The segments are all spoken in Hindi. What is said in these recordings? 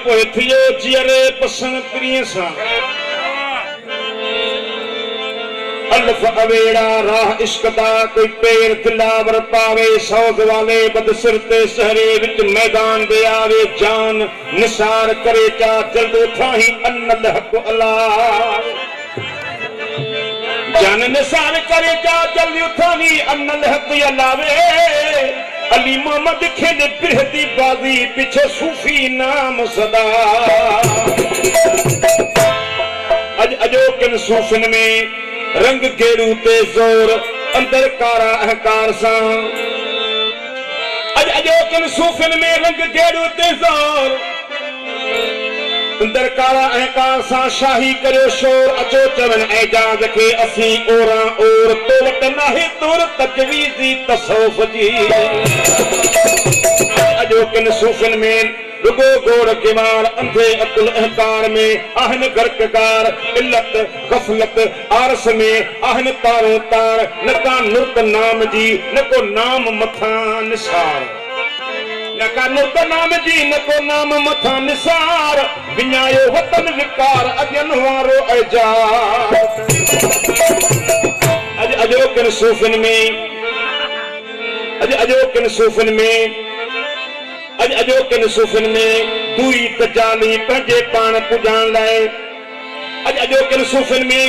पोइ थियो जियरे पसंद प्रिय सां अल्फ अवेड़ा राह इश्क दा कोई पैर दिलावर पावे सौग वाले बदसिर ते सहरे विच मैदान दे आवे जान निसार करे चा जल्दो थाही अन्नल हक अला जान निसार करे चा जल्दो थाही अन्नल हक अलावे अली मोहम्मद खेले बिरहदी बाजी पीछे सूफी नाम सदा अज अजो किन सूफिन में रंग गेरू ते जोर अंदर कारा अहकार सां अज अजो किन सूफिन में रंग गेरू ते जोर अंदर कारा अहकार सां शाही करियो शोर अचो चवन एजाज के असी ओरा और तो वट नाहे तुर तजवीज़ी तसौफ जी अजो किन सूफिन में रुगो गोड़ किमार अंधे अकुल अहकार में आहन गर्कगार इल्लत गफलत आरस में आहन तारो तार न का नुर्त नाम जी न को नाम मथा निसार न का नुर्त नाम जी न को नाम मथा निसार विञायो वतन विकार अजन वारो एजाज अज अजो किन सूफिन में अज अजो किन सूफिन में अज अजो किन सूफिन में दूरी तजाली पंजे पान पुजान लाए अज अजो किन सूफिन में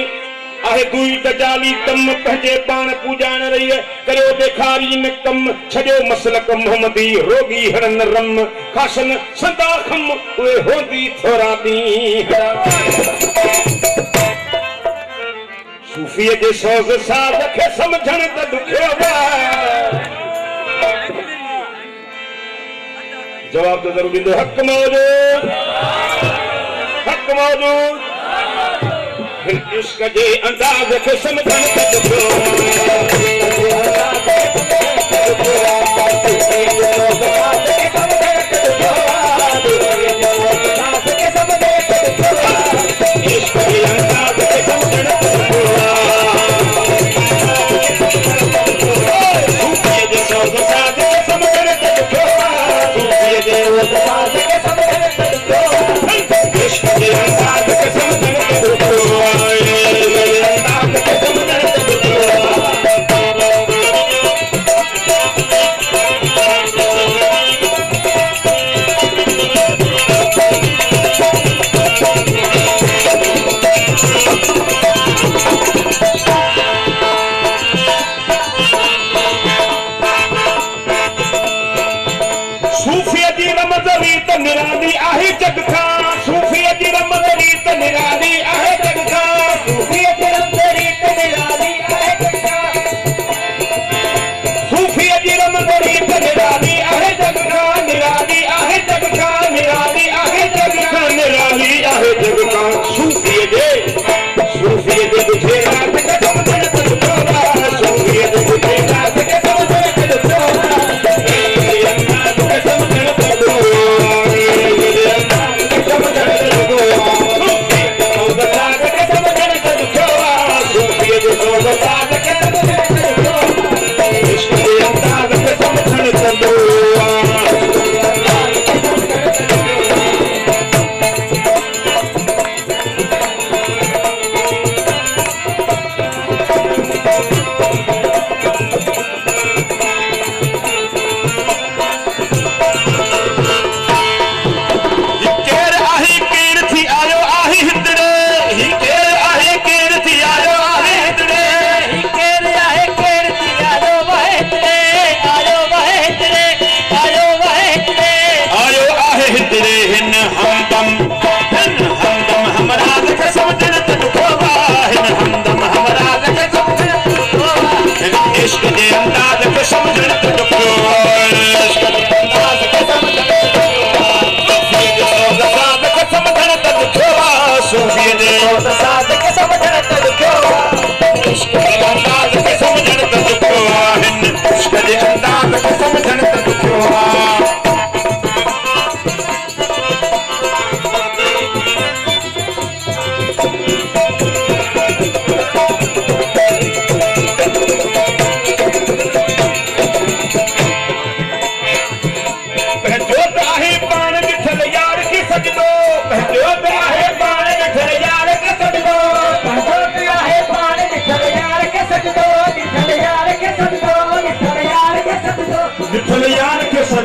आहे दूरी तजाली तम पंजे पान पुजान रही है करो बेखारी न कम छजो मसलक मोहम्मदी रोगी हरन रम खासन संदा खम वे होंदी थोरा दी सूफी जे सोज साध के समझण त दुखियो बा जवाब तो जरूरी दो हक मौजूद फिर इश्क जे अंदाज के समझण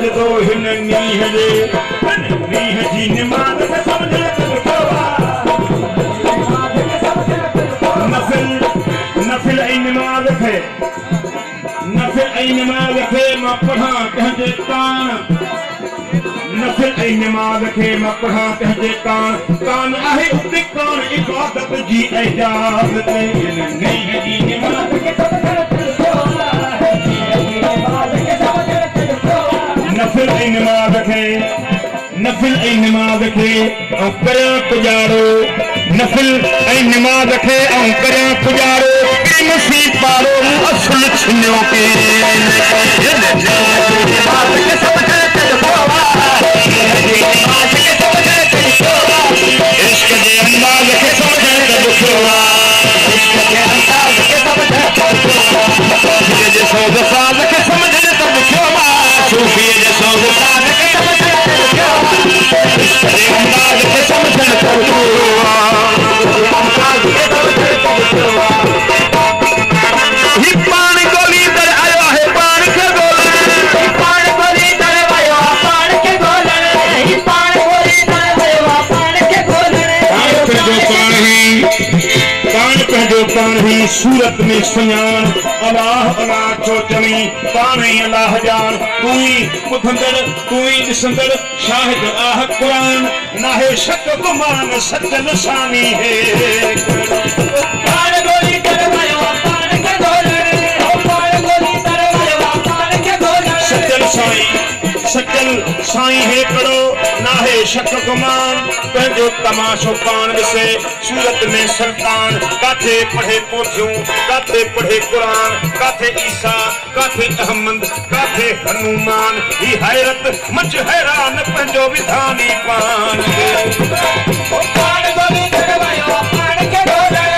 सजदो हिन नीह जे नीह जी निमाज़ खे समझण त ॾुखियो आहे नफ़िल ऐं निमाज़ खे मां पढ़ां कंहिंजे कान नफ़िल ऐं निमाज़ खे मां पढ़ां कंहिंजे कान आहे उते कान इबादत जी इजाज़त हिन नीह जी निमाज़ खे समझण त ॾुखियो आहे नफ़िल ऐं निमाज़ खे ऐं करियां पुॼारो नफ़िल ऐं निमाज़ खे ऐं करियां पुॼारो नसीब पारो असुल छिनियो के इश्क जे अंदाज़ खे समझण त ॾुखियो आहे जे सौद साज़ खे समझण त ॾुखियो आहे सूफ़ीअ जे सौद साज़ खे समझण त ॾुखियो आहे इश्क जे अंदाज़ खे समझण त ॾुखियो आहे ही पाण ॻोल्हींदड़ आयो आहे पाण खे ॻोल्हण ही पाण ॻोल्हींदड़ आयो आहे पाण खे ॻोल्हण ही पाण ॻोल्हींदड़ आयो आहे पाण खे ॻोल्हण पंहिंजो पाण ही सूरत में सुञाण अलाह अलाह छो चवी पाण ई अलाह ॼाण तूं ई ॿुधंदड़ तूं ई ॾिसंदड़ शाहिद आह क़ुरान नाहे शक गुमान सच निशानी है पाण ॻोल्हींदड़ आयो आहे पाण खे ॻोल्हण पाण ॻोल्हींदड़ आयो आहे पाण खे ॻोल्हण सचल साईं हिकिड़ो नाहे शक गुमान पंहिंजो तमाशो पाण ॾिसे सूरत में सुल्तान काथे पढ़े पोथियूं काथे पढ़े क़ुरान काथे ईसा काथे अहमद काथे हनुमान ही हैरत मच हैरान पंहिंजो विधानी पाण पाण ॻोल्हींदड़ आयो आहे पाण खे ॻोल्हण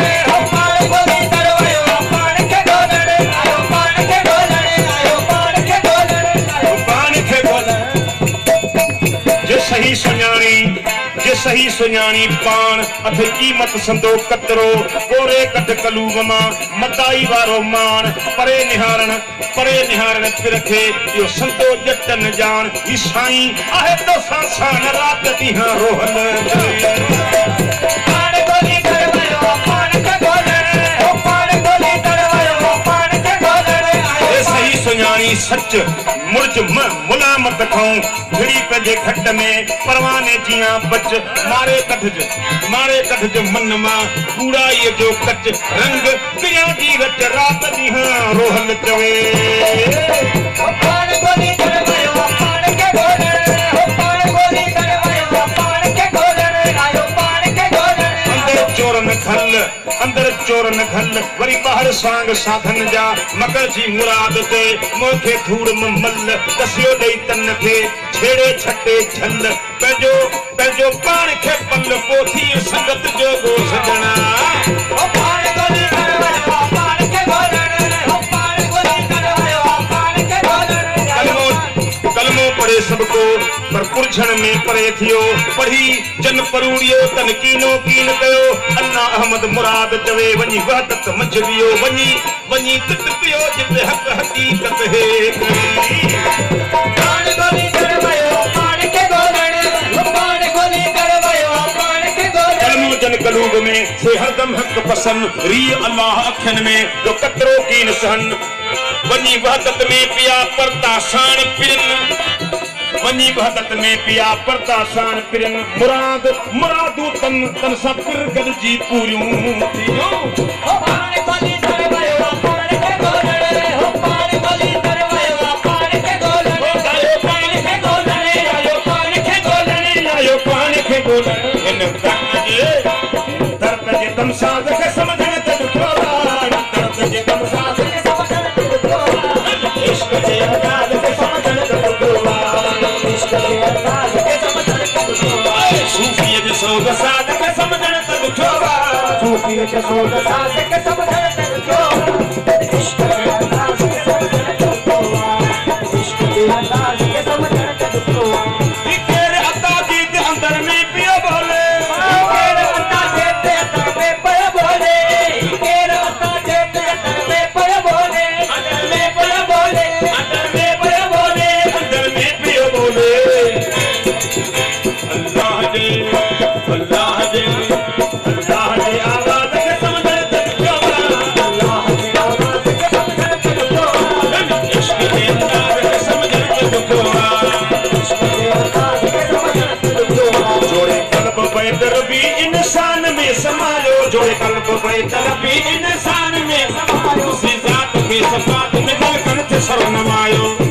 पाण ॻोल्हींदड़ आयो आहे पाण खे ॻोल्हण आयो पाण खे ॻोल्हण आयो पाण खे ॻोल्हण आयो पाण खे ॻोल्हण जे सही सुञाणी पाण अथ क़ीमत संदो कतरो कोरे कट कलूब मां मदाई वारो मान परे निहारण पिर खे इहो संदो जटन जान ही साईं आहे तो सां रात ॾींहं रोहन पाण ॻोल्हींदड़ आयो आहे पाण खे ॻोल्हण पाण ॻोल्हींदड़ आयो आहे पाण खे ॻोल्हण जे सही सुञाणी सच मुर्ज मुलामत खाऊं घिड़ी पंहिंजे घट में परवाने जियां बच मारे कढज मन मां कूड़ाईअ जो कच रंग पिया जी रच रात ॾींहं रोहन चवे पाण ॻोल्हींदड़ आयो आहे पाण खे ॻोल्हण पाण ॻोल्हींदड़ आयो आहे पाण खे ॻोल्हण आयो पाण खे ॻोल्हण अंदर चोरन घल वरी ॿाहिरि सांग साधन जा मगर जी मुराद ते मूंखे धूड़ मल दसियो ॾेई तन खे छेड़े छटे झल पंहिंजो पाण खे पल पोथी संगत जो गो सजना पाण ॻोल्हींदड़ आयो आहे पाण खे ॻोल्हण पाण ॻोल्हींदड़ आयो आहे पाण खे ॻोल्हण कलमो पढ़े सबको पर पुरझण में परे थियो पढ़ी जन परूड़ियो तन कीनो कीन कयो अन्ना अहमद मुराद चवे वञी वहदत मंझ वियो वञी तित पियो जिते हक़ हक़ीक़त है पाण ॻोल्हींदड़ आयो पाण खे ॻोल्हण पाण ॻोल्हींदड़ आयो पाण खे ॻोल्हण कलमो जन कलूब में से हरदम हक़ पसंद री अल्लाह अखियुनि में जो कतरो कीन सहन वञी वहदत में पिया परता साण पिरन वञी वहदत में पिया परता साण पिरन मुरादूं तन सां पिर गॾिजी पूरियूं पाण ॻोल्हींदड़ आयो आहे पाण खे ॻोल्हण पाण ॻोल्हींदड़ आयो आहे पाण खे ॻोल्हण आयो पाण खे ॻोल्हण आयो पाण खे ॻोल्हण आयो पाण खे ॻोल्हण हिन दर्द जे तमसाज़ खे समझण त ॾुखियो आहे दर्द जे तमसाज़ खे समझण त ॾुखियो आहे इश्क जे अंदाज़ खे समझण त ॾुखियो आहे इश्क जे अंदाज़ खे समझण त ॾुखियो आहे सूफ़ीअ जे सौद साज़ खे समझण त ॾुखियो आहे सूफ़ीअ जे सौद साज़ खे समझण त ॾुखियो आहे इश्क जे अंदाज़ खे समझण त ॾुखियो आहे इश्क जे अंदाज़ खे समझण त ॾुखियो आहे केर अता जी ते अंदर में पियो बोले केर अता जे ते अंदर में पियो बोले केर अता जे ते अंदर में पियो बोले अंदर में पियो बोले अंदर में पियो बोले अंदर में पियो करे तरफ़ी इंसान में समायो सी ज़ात खे सफ़ात में दिल कण ते सर नमायो